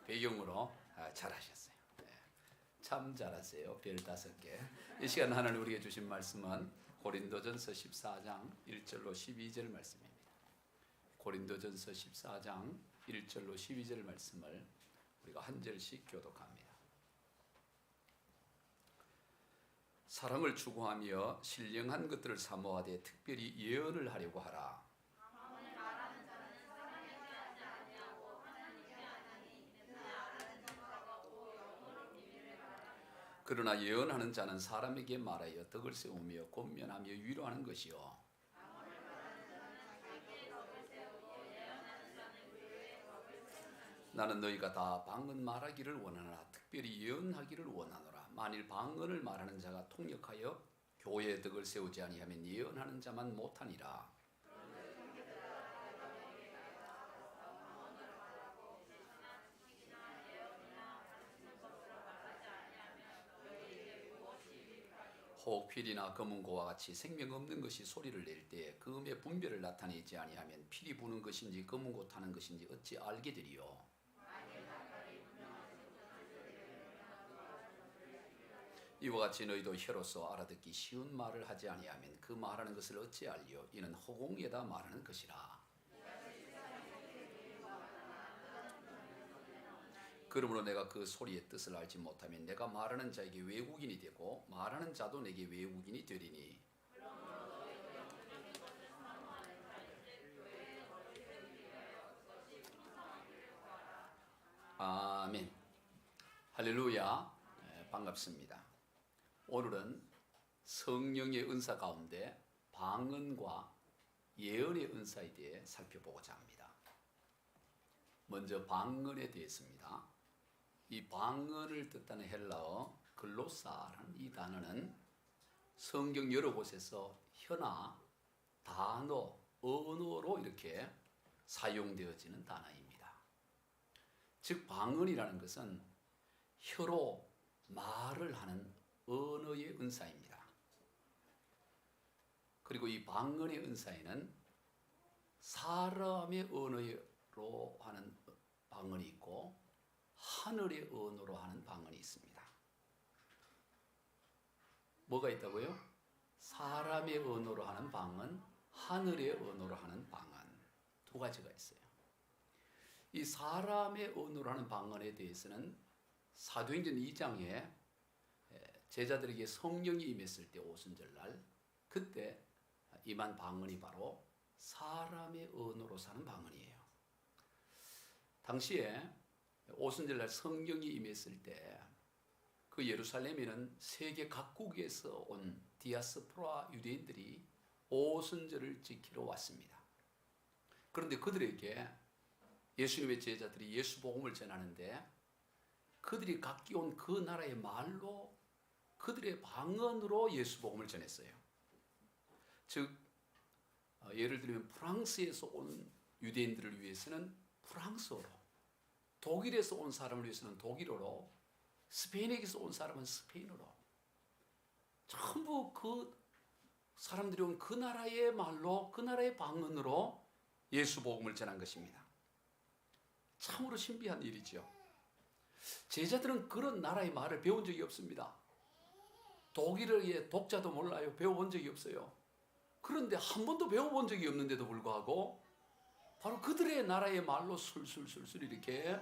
배경으로 잘하셨어요. 참 잘하세요. 별 5개. 이 시간 하나님 우리에게 주신 말씀은 고린도전서 14장 1절로 12절 말씀입니다. 고린도전서 14장 1절로 12절 말씀을 우리가 한 절씩 교독합니다. 사랑을 추구하며 신령한 것들을 사모하되 특별히 예언을 하려고 하라. 그러나 예언하는 자는 사람에게 말하여 덕을 세우며 권면하며 위로하는 것이요 나는 너희가 다 방언 말하기를 원하노라. 특별히 예언하기를 원하노라. 만일 방언을 말하는 자가 통역하여 교회의 덕을 세우지 아니하면 예언하는 자만 못하니라. 혹필이나 검은고와 같이 생명 없는 것이 소리를 낼 때에 그 음의 분별을 나타내지 아니하면 필이 부는 것인지 검은고 타는 것인지 어찌 알게 되리요. 이와 같이 너희도 혀로서 알아듣기 쉬운 말을 하지 아니하면 그 말하는 것을 어찌 알리요. 이는 허공에다 말하는 것이라. 그러므로 내가 그 소리의 뜻을 알지 못하면 내가 말하는 자에게 외국인이 되고 말하는 자도 내게 외국인이 되리니. 아멘. 할렐루야. 반갑습니다. 오늘은 성령의 은사 가운데 방언과 예언의 은사에 대해 살펴보고자 합니다. 먼저 방언에 대해서입니다. 이 방언을 뜻하는 헬라어 글로사라는 이 단어는 성경 여러 곳에서 혀나 단어, 언어로 이렇게 사용되어지는 단어입니다. 즉 방언이라는 것은 혀로 말을 하는 언어의 은사입니다. 그리고 이 방언의 은사에는 사람의 언어로 하는 방언이 있고 하늘의 언어로 하는 방언이 있습니다. 뭐가 있다고요? 사람의 언어로 하는 방언, 하늘의 언어로 하는 방언, 두 가지가 있어요. 이 사람의 언어로 하는 방언에 대해서는 사도행전 2장에 제자들에게 성령이 임했을 때 오순절날 그때 임한 방언이 바로 사람의 언어로 사는 방언이에요. 당시에 오순절날 성령이 임했을 때 그 예루살렘에는 세계 각국에서 온 디아스포라 유대인들이 오순절을 지키러 왔습니다. 그런데 그들에게 예수님의 제자들이 예수 복음을 전하는데 그들이 각기 온 그 나라의 말로 그들의 방언으로 예수 복음을 전했어요. 즉 예를 들면 프랑스에서 온 유대인들을 위해서는 프랑스어로, 독일에서 온 사람을 위해서는 독일어로, 스페인에서 온 사람은 스페인어로, 전부 그 사람들이 온 그 나라의 말로, 그 나라의 방언으로 예수 복음을 전한 것입니다. 참으로 신비한 일이죠. 제자들은 그런 나라의 말을 배운 적이 없습니다. 독일어의 독자도 몰라요. 배워본 적이 없어요. 그런데 한 번도 배워본 적이 없는데도 불구하고 바로 그들의 나라의 말로 술술술술 이렇게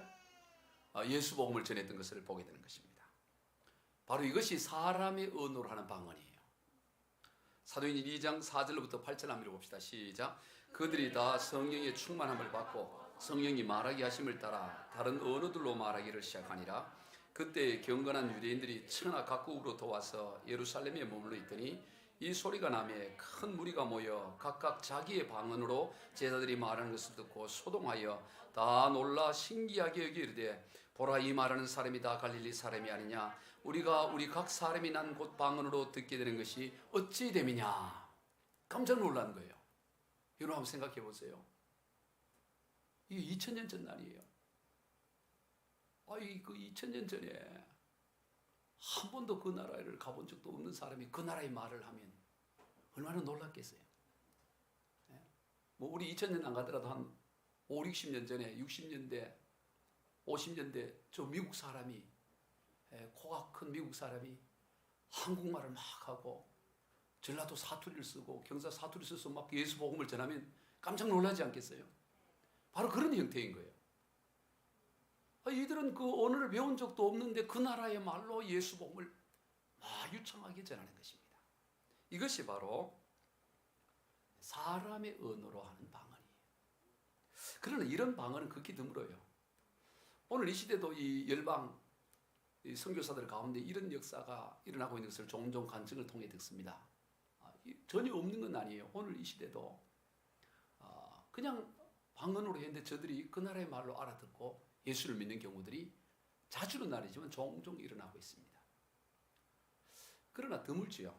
예수 복음을 전했던 것을 보게 되는 것입니다. 바로 이것이 사람의 언어로 하는 방언이에요. 사도행전 2장 4절부터 8절 한번 읽어봅시다. 시작. 그들이 다 성령의 충만함을 받고 성령이 말하게 하심을 따라 다른 언어들로 말하기를 시작하니라. 그때 경건한 유대인들이 천하 각국으로부터 와서 예루살렘에 머물러 있더니 이 소리가 나매 큰 무리가 모여 각각 자기의 방언으로 제자들이 말하는 것을 듣고 소동하여 다 놀라 신기하게 여기 이르되 보라 이 말하는 사람이 다 갈릴리 사람이 아니냐. 우리가 우리 각 사람이 난 곳 방언으로 듣게 되는 것이 어찌 됨이냐. 깜짝 놀란 거예요. 여러분 한번 생각해 보세요. 이게 2000년 전 날이에요. 그 2000년 전에 한 번도 그 나라를 가본 적도 없는 사람이 그 나라의 말을 하면 얼마나 놀랐겠어요. 뭐 우리 2000년 안 가더라도 한 5, 60년 전에 60년대 50년대 저 미국 사람이, 코가 큰 미국 사람이 한국말을 막 하고 전라도 사투리를 쓰고 경상 사투리 써서 막 예수 복음을 전하면 깜짝 놀라지 않겠어요? 바로 그런 형태인 거예요. 이들은 그 언어를 배운 적도 없는데 그 나라의 말로 예수 복음을 막 유창하게 전하는 것입니다. 이것이 바로 사람의 언어로 하는 방언이에요. 그러나 이런 방언은 극히 드물어요. 오늘 이 시대도 이 열방 선교사들 가운데 이런 역사가 일어나고 있는 것을 종종 간증을 통해 듣습니다. 전혀 없는 건 아니에요. 오늘 이 시대도 그냥 방언으로 했는데 저들이 그 나라의 말로 알아듣고 예수를 믿는 경우들이 자주는 아니지만 종종 일어나고 있습니다. 그러나 드물지요.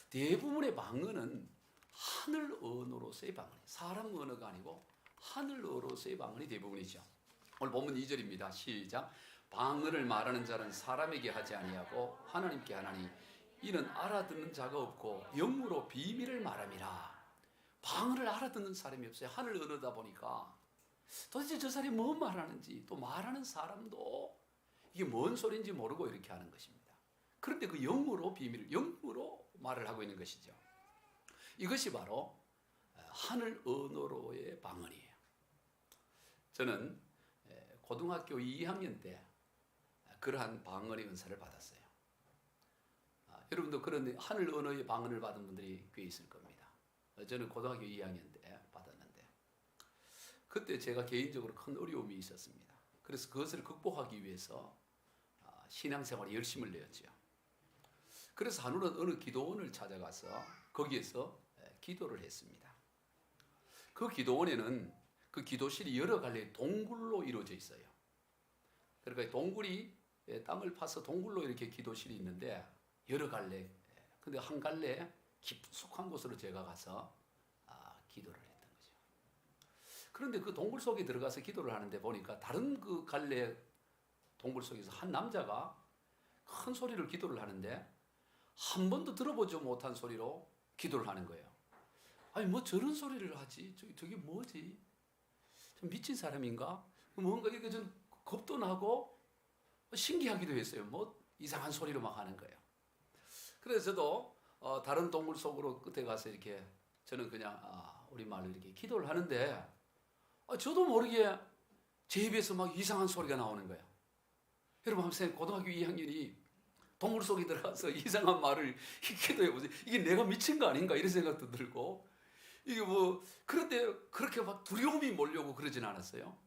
대부분의 방언은 하늘 언어로서의 방언이에요. 사람 언어가 아니고 하늘 언어로서의 방언이 대부분이죠. 오늘 본문 2절입니다. 시작. 방언을 말하는 자는 사람에게 하지 아니하고 하나님께 하나니 이는 알아듣는 자가 없고 영으로 비밀을 말함이라. 방언을 알아듣는 사람이 없어요. 하늘 언어다 보니까 도대체 저 사람이 뭐 말하는지, 또 말하는 사람도 이게 뭔 소리인지 모르고 이렇게 하는 것입니다. 그런데 그 영으로 비밀을, 영으로 말을 하고 있는 것이죠. 이것이 바로 하늘 언어로의 방언이에요. 저는 고등학교 2학년 때 그러한 방언의 은사를 받았어요. 여러분도 그런 하늘 언어의 방언을 받은 분들이 꽤 있을 겁니다. 저는 고등학교 2학년 때 받았는데 그때 제가 개인적으로 큰 어려움이 있었습니다. 그래서 그것을 극복하기 위해서 신앙생활에 열심을 내었죠. 그래서 하루는 어느 기도원을 찾아가서 거기에서 기도를 했습니다. 그 기도원에는 그 기도실이 여러 갈래 동굴로 이루어져 있어요. 그러니까 동굴이 땅을 파서 동굴로 이렇게 기도실이 있는데 여러 갈래, 근데 한 갈래 깊숙한 곳으로 제가 가서 기도를 했던 거죠. 그런데 그 동굴 속에 들어가서 기도를 하는데 보니까 다른 그 갈래 동굴 속에서 한 남자가 큰 소리를 기도를 하는데 한 번도 들어보지 못한 소리로 기도를 하는 거예요. 아니 뭐 저런 소리를 하지? 저게 뭐지? 좀 미친 사람인가? 뭔가 이게 좀 겁도 나고 신기하기도 했어요. 뭐 이상한 소리로 막 하는 거예요. 그래서 저도 다른 동굴 속으로 끝에 가서 이렇게 저는 그냥 우리말로 이렇게 기도를 하는데 저도 모르게 제 입에서 막 이상한 소리가 나오는 거예요. 여러분 한번 고등학교 2학년이 동굴 속에 들어가서 이상한 말을 기도해보세요. 이게 내가 미친 거 아닌가 이런 생각도 들고 이게 뭐 그런데 그렇게 막 두려움이 몰려오고 그러진 않았어요.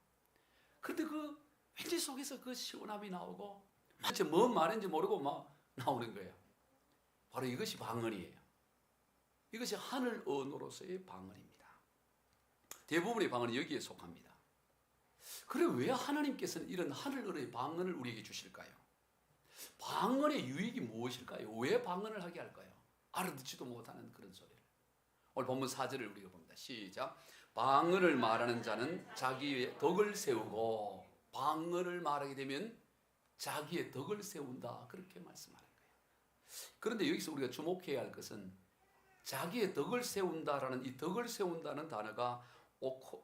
그런데 그 왠지 속에서 그 시원함이 나오고 도대체 뭔 말인지 모르고 막 나오는 거예요. 바로 이것이 방언이에요. 이것이 하늘 언어로서의 방언입니다. 대부분의 방언이 여기에 속합니다. 그래 왜 하나님께서는 이런 하늘 언어의 방언을 우리에게 주실까요? 방언의 유익이 무엇일까요? 왜 방언을 하게 할까요? 알아듣지도 못하는 그런 소리를. 오늘 본문 4절을 우리가 봅니다. 시작. 방언을 말하는 자는 자기의 덕을 세우고 방언을 말하게 되면 자기의 덕을 세운다. 그렇게 말씀하는 거예요. 그런데 여기서 우리가 주목해야 할 것은 자기의 덕을 세운다라는 이 덕을 세운다는 단어가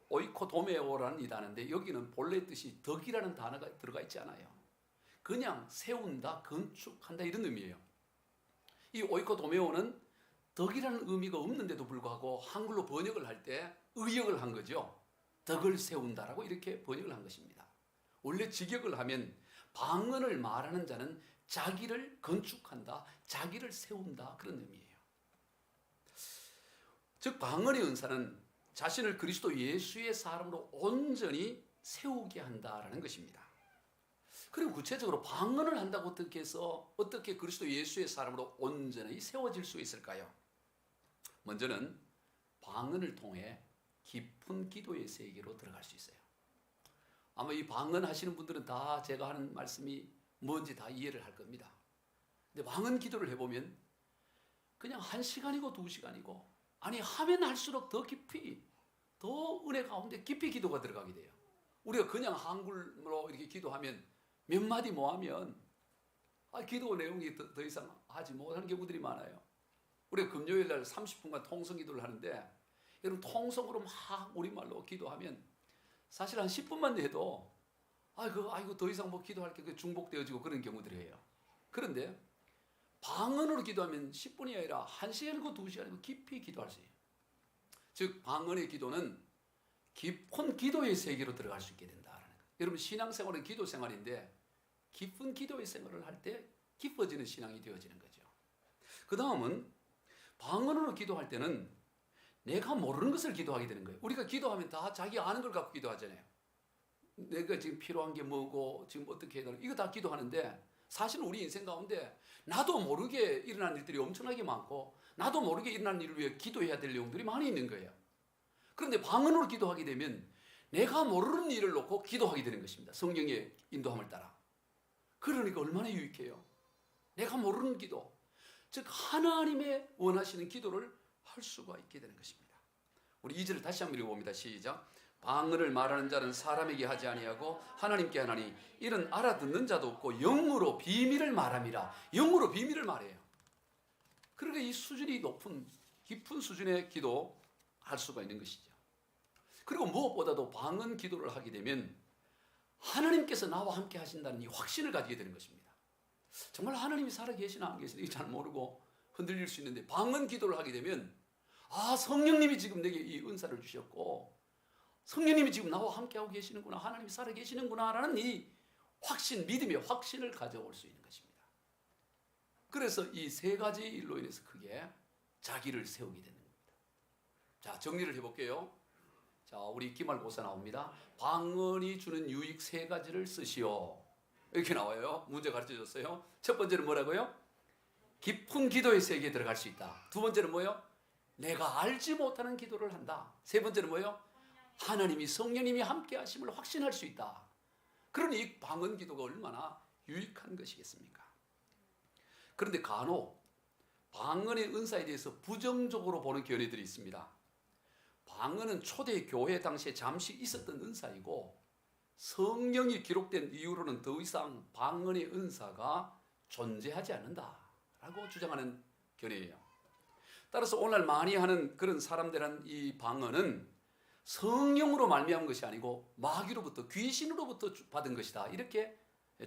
오이코도메오라는 이 단어인데 여기는 본래 뜻이 덕이라는 단어가 들어가 있지 않아요. 그냥 세운다, 건축한다 이런 의미예요. 이 오이코도메오는 덕이라는 의미가 없는데도 불구하고 한글로 번역을 할 때 의역을 한 거죠. 덕을 세운다라고 이렇게 번역을 한 것입니다. 원래 직역을 하면 방언을 말하는 자는 자기를 건축한다, 자기를 세운다 그런 의미예요. 즉 방언의 은사는 자신을 그리스도 예수의 사람으로 온전히 세우게 한다라는 것입니다. 그리고 구체적으로 방언을 한다고 어떻게 해서 어떻게 그리스도 예수의 사람으로 온전히 세워질 수 있을까요? 먼저는 방언을 통해 깊은 기도의 세계로 들어갈 수 있어요. 아마 이 방언 하시는 분들은 다 제가 하는 말씀이 뭔지 다 이해를 할 겁니다. 근데 방언 기도를 해보면 그냥 1시간이고 2시간이고 아니 하면 할수록 더 깊이 더 은혜 가운데 깊이 기도가 들어가게 돼요. 우리가 그냥 한글로 이렇게 기도하면 몇 마디 뭐 하면 기도 내용이 더 이상 하지 못하는 경우들이 많아요. 우리가 금요일 날 30분간 통성 기도를 하는데 여러분 통성으로 막 우리말로 기도하면 사실 한 10분만 해도 아이고 더 이상 뭐 기도할 게 중복되어지고 그런 경우들이에요. 그런데 방언으로 기도하면 10분이 아니라 1시간이고 2시간이고 깊이 기도할 수 있어요. 즉 방언의 기도는 깊은 기도의 세계로 들어갈 수 있게 된다라는 거예요. 여러분 신앙생활은 기도생활인데 깊은 기도의 생활을 할 때 깊어지는 신앙이 되어지는 거죠. 그 다음은 방언으로 기도할 때는 내가 모르는 것을 기도하게 되는 거예요. 우리가 기도하면 다 자기 아는 걸 갖고 기도하잖아요. 내가 지금 필요한 게 뭐고 지금 어떻게 해야 되나 이거 다 기도하는데 사실은 우리 인생 가운데 나도 모르게 일어난 일들이 엄청나게 많고 나도 모르게 일어난 일을 위해 기도해야 될 내용들이 많이 있는 거예요. 그런데 방언으로 기도하게 되면 내가 모르는 일을 놓고 기도하게 되는 것입니다. 성령의 인도함을 따라. 그러니까 얼마나 유익해요. 내가 모르는 기도, 즉 하나님의 원하시는 기도를 할 수가 있게 되는 것입니다. 우리 2절을 다시 한번 읽어봅니다. 시작. 방언을 말하는 자는 사람에게 하지 아니하고 하나님께 하나니 이는 알아듣는 자도 없고 영으로 비밀을 말함이라. 영으로 비밀을 말해요. 그러니까 이 수준이 높은 깊은 수준의 기도 할 수가 있는 것이죠. 그리고 무엇보다도 방언 기도를 하게 되면 하나님께서 나와 함께 하신다는 이 확신을 가지게 되는 것입니다. 정말 하나님이 살아계시나 안 계시나 잘 모르고 흔들릴 수 있는데 방언 기도를 하게 되면 성령님이 지금 내게 이 은사를 주셨고 성령님이 지금 나와 함께하고 계시는구나, 하나님이 살아계시는구나 라는 이 확신, 믿음의 확신을 가져올 수 있는 것입니다. 그래서 이 세 가지 일로 인해서 크게 자기를 세우게 되는 겁니다. 자, 정리를 해볼게요. 자, 우리 기말고사 나옵니다. 방언이 주는 유익 세 가지를 쓰시오. 이렇게 나와요. 문제 가르쳐줬어요. 첫 번째는 뭐라고요? 깊은 기도의 세계에 들어갈 수 있다. 두 번째는 뭐예요? 내가 알지 못하는 기도를 한다. 세 번째는 뭐예요? 하나님이 성령님이 함께 하심을 확신할 수 있다. 그러니 이 방언 기도가 얼마나 유익한 것이겠습니까? 그런데 간혹 방언의 은사에 대해서 부정적으로 보는 견해들이 있습니다. 방언은 초대 교회 당시에 잠시 있었던 은사이고 성령이 기록된 이후로는 더 이상 방언의 은사가 존재하지 않는다라고 주장하는 견해예요. 따라서 오늘 많이 하는 그런 사람들은 이 방언은 성령으로 말미암은 것이 아니고 마귀로부터 귀신으로부터 받은 것이다 이렇게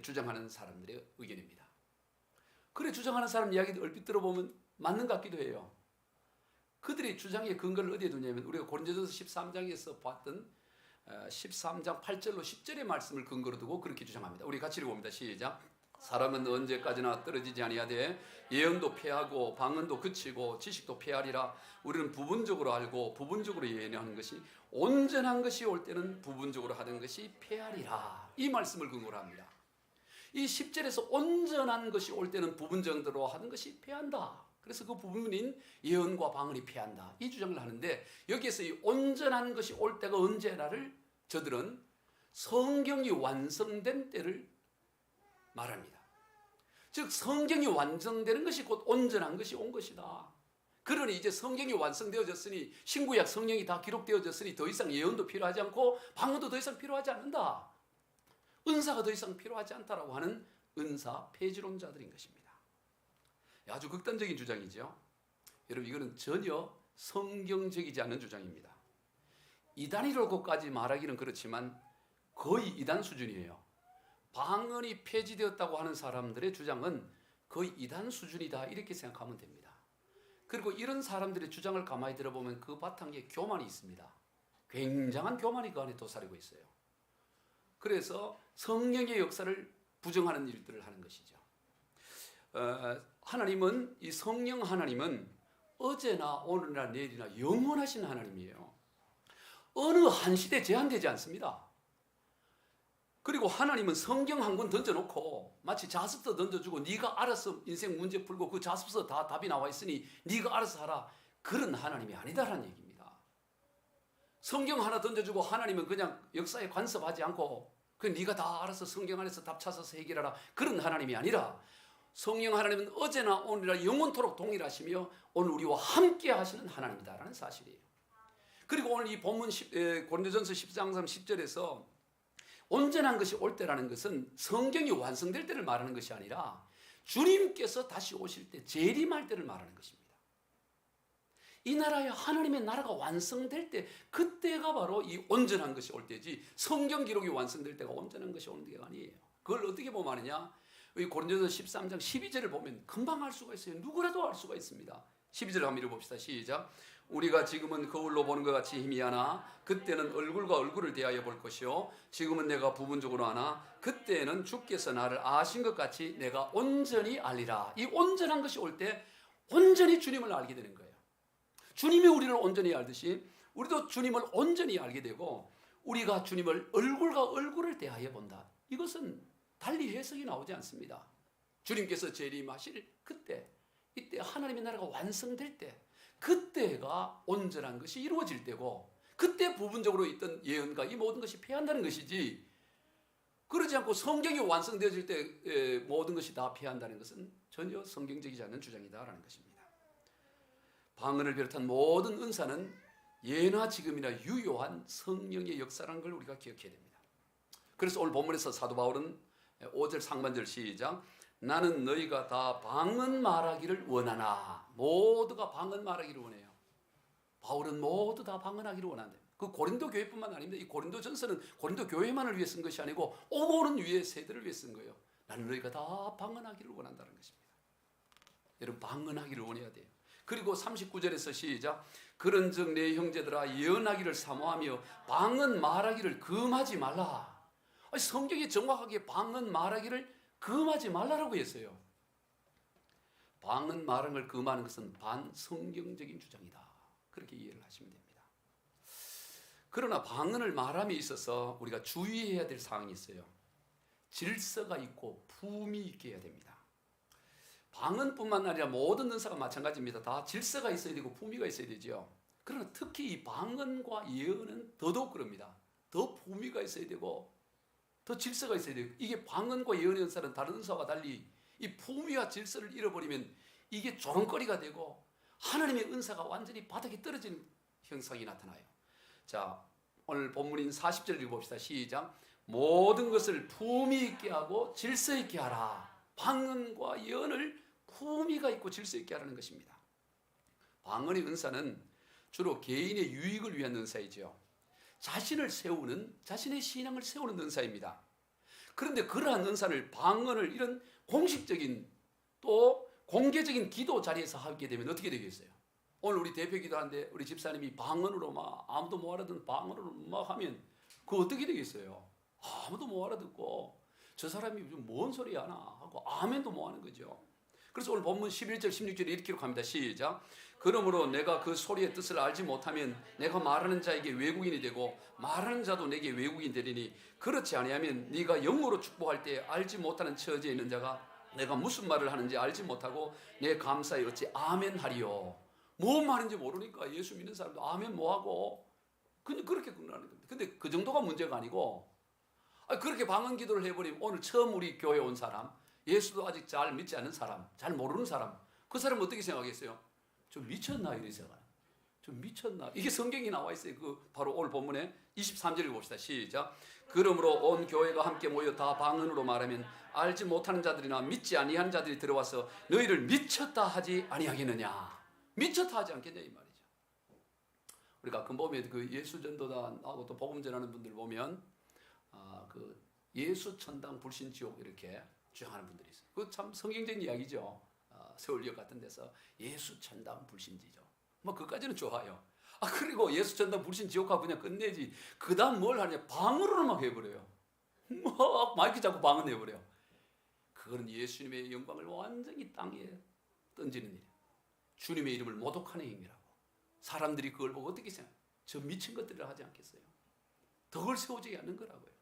주장하는 사람들의 의견입니다. 그래 주장하는 사람 이야기를 얼핏 들어보면 맞는 것 같기도 해요. 그들의 주장의 근거를 어디에 두냐면 우리가 고린도전서 13장에서 봤던 13장 8절로 10절의 말씀을 근거로 두고 그렇게 주장합니다. 우리 같이 읽어봅니다. 시작. 사람은 언제까지나 떨어지지 아니하되 예언도 패하고 방언도 그치고 지식도 패하리라. 우리는 부분적으로 알고 부분적으로 예언하는 것이 온전한 것이 올 때는 부분적으로 하는 것이 패하리라. 이 말씀을 근거로 합니다. 이 10절에서 온전한 것이 올 때는 부분적으로 하는 것이 패한다. 그래서 그 부분인 예언과 방언이 패한다. 이 주장을 하는데 여기에서 이 온전한 것이 올 때가 언제나를 저들은 성경이 완성된 때를 말합니다. 즉 성경이 완성되는 것이 곧 온전한 것이 온 것이다. 그러니 이제 성경이 완성되어졌으니 신구약 성령이 다 기록되어졌으니 더 이상 예언도 필요하지 않고 방언도 더 이상 필요하지 않는다. 은사가 더 이상 필요하지 않다라고 하는 은사 폐지론자들인 것입니다. 아주 극단적인 주장이죠. 여러분 이거는 전혀 성경적이지 않은 주장입니다. 이단이라고까지 말하기는 그렇지만 거의 이단 수준이에요. 방언이 폐지되었다고 하는 사람들의 주장은 거의 이단 수준이다 이렇게 생각하면 됩니다. 그리고 이런 사람들의 주장을 가만히 들어보면 그 바탕에 교만이 있습니다. 굉장한 교만이 그 안에 도사리고 있어요. 그래서 성령의 역사를 부정하는 일들을 하는 것이죠. 하나님은 이 성령 하나님은 어제나 오늘이나 내일이나 영원하신 하나님이에요. 어느 한 시대에 제한되지 않습니다. 그리고 하나님은 성경 한 권 던져놓고 마치 자습서 던져주고 네가 알아서 인생 문제 풀고 그 자습서 다 답이 나와 있으니 네가 알아서 하라. 그런 하나님이 아니다라는 얘기입니다. 성경 하나 던져주고 하나님은 그냥 역사에 간섭하지 않고 그냥 네가 다 알아서 성경 안에서 답 찾아서 해결하라. 그런 하나님이 아니라 성령 하나님은 어제나 오늘이나 영원토록 동일하시며 오늘 우리와 함께 하시는 하나님이다라는 사실이에요. 그리고 오늘 이 본문 고린도전서 10장 10절에서 온전한 것이 올 때라는 것은 성경이 완성될 때를 말하는 것이 아니라 주님께서 다시 오실 때 재림할 때를 말하는 것입니다. 이 나라에 하나님의 나라가 완성될 때, 그때가 바로 이 온전한 것이 올 때지, 성경 기록이 완성될 때가 온전한 것이 오는 게 아니에요. 그걸 어떻게 보면 아느냐, 이 고린도서 13장 12절을 보면 금방 알 수가 있어요. 누구라도 알 수가 있습니다. 12절 한번 읽어봅시다. 시작. 우리가 지금은 거울로 보는 것 같이 희미하나 그때는 얼굴과 얼굴을 대하여 볼 것이요 지금은 내가 부분적으로 하나 그때는 주께서 나를 아신 것 같이 내가 온전히 알리라. 이 온전한 것이 올 때 온전히 주님을 알게 되는 거예요. 주님이 우리를 온전히 알듯이 우리도 주님을 온전히 알게 되고, 우리가 주님을 얼굴과 얼굴을 대하여 본다. 이것은 달리 해석이 나오지 않습니다. 주님께서 재림하실 그때, 이때 하나님의 나라가 완성될 때, 그때가 온전한 것이 이루어질 때고, 그때 부분적으로 있던 예언과 이 모든 것이 패한다는 것이지, 그러지 않고 성경이 완성되어질 때 모든 것이 다 패한다는 것은 전혀 성경적이지 않는 주장이다라는 것입니다. 방언을 비롯한 모든 은사는 예나 지금이나 유효한 성령의 역사라는 걸 우리가 기억해야 됩니다. 그래서 오늘 본문에서 사도 바울은 5절 상반절 시작. 나는 너희가 다 방언 말하기를 원하나. 모두가 방언 말하기를 원해요. 바울은 모두 다 방언하기를 원한대요. 그 고린도 교회뿐만 아닙니다. 이 고린도 전서는 고린도 교회만을 위해 쓴 것이 아니고 오는 위에 세대를 위해 쓴 거예요. 나는 너희가 다 방언하기를 원한다는 것입니다. 여러분, 방언하기를 원해야 돼요. 그리고 39절에서 시작. 그런즉 내 형제들아 예언하기를 사모하며 방언 말하기를 금하지 말라. 성경이 정확하게 방언 말하기를 금하지 말라라고 했어요. 방언 말하는 걸 금하는 것은 반성경적인 주장이다. 그렇게 이해를 하시면 됩니다. 그러나 방언을 말함에 있어서 우리가 주의해야 될 사항이 있어요. 질서가 있고 품이 있게 해야 됩니다. 방언뿐만 아니라 모든 은사가 마찬가지입니다. 다 질서가 있어야 되고 품위가 있어야 되죠. 그러나 특히 이 방언과 예언은 더더욱 그럽니다. 더 품위가 있어야 되고 더 질서가 있어야 돼요. 이게 방언과 예언의 은사는 다른 은사와 달리 이 품위와 질서를 잃어버리면 이게 조롱거리가 되고 하나님의 은사가 완전히 바닥에 떨어지는 형상이 나타나요. 자, 오늘 본문인 40절 읽어봅시다. 시작. 모든 것을 품위 있게 하고 질서 있게 하라. 방언과 예언을 품위가 있고 질서 있게 하라는 것입니다. 방언의 은사는 주로 개인의 유익을 위한 은사이죠. 자신을 세우는, 자신의 신앙을 세우는 은사입니다. 그런데 그러한 은사를, 방언을 이런 공식적인 또 공개적인 기도 자리에서 하게 되면 어떻게 되겠어요? 오늘 우리 대표 기도하는데 우리 집사님이 방언으로 막 아무도 못 알아듣는 방언으로 막 하면 그거 어떻게 되겠어요? 아무도 못 알아듣고 저 사람이 뭔 소리 하나 하고 아멘도 못 하는 거죠. 그래서 오늘 본문 11절 16절에 이렇게 기록합니다. 시작. 그러므로 내가 그 소리의 뜻을 알지 못하면 내가 말하는 자에게 외국인이 되고 말하는 자도 내게 외국인 되리니 그렇지 아니하면 네가 영으로 축복할 때 알지 못하는 처지에 있는 자가 내가 무슨 말을 하는지 알지 못하고 내 감사에 어찌 아멘 하리요. 뭔 말인지 모르니까 예수 믿는 사람도 아멘 뭐하고 그냥 그렇게 끝나는 겁니다. 근데 그 정도가 문제가 아니고 그렇게 방언 기도를 해버리면 오늘 처음 우리 교회에 온 사람, 예수도 아직 잘 믿지 않는 사람, 잘 모르는 사람, 그 사람 어떻게 생각하겠어요? 좀 미쳤나 이런 생각. 좀 미쳤나. 이게 성경이 나와 있어요. 그 바로 오늘 본문에 23절을 봅시다. 시작. 그러므로 온 교회가 함께 모여 다 방언으로 말하면 알지 못하는 자들이나 믿지 아니한 자들이 들어와서 너희를 미쳤다 하지 아니하겠느냐. 미쳤다 하지 않겠냐 이 말이죠. 우리가 가끔 보면 그 예수 전도단하고 또 복음 전하는 분들 보면 그 예수 천당 불신 지옥 이렇게 주장하는 분들이 있어요. 그 참 성경적인 이야기죠. 서울역 같은 데서 예수 천당 불신지죠. 뭐 그까지는 좋아요. 그리고 예수 천당 불신 지옥하고 그냥 끝내지. 그 다음 뭘 하냐? 방언으로 막 해버려요. 뭐 마이크 잡고 방언해버려요. 그거는 예수님의 영광을 완전히 땅에 던지는 일이에요. 주님의 이름을 모독하는 행위라고. 사람들이 그걸 보고 어떻게 생각해요? 저 미친 것들을 하지 않겠어요? 덕을 세우지 않는 거라고요.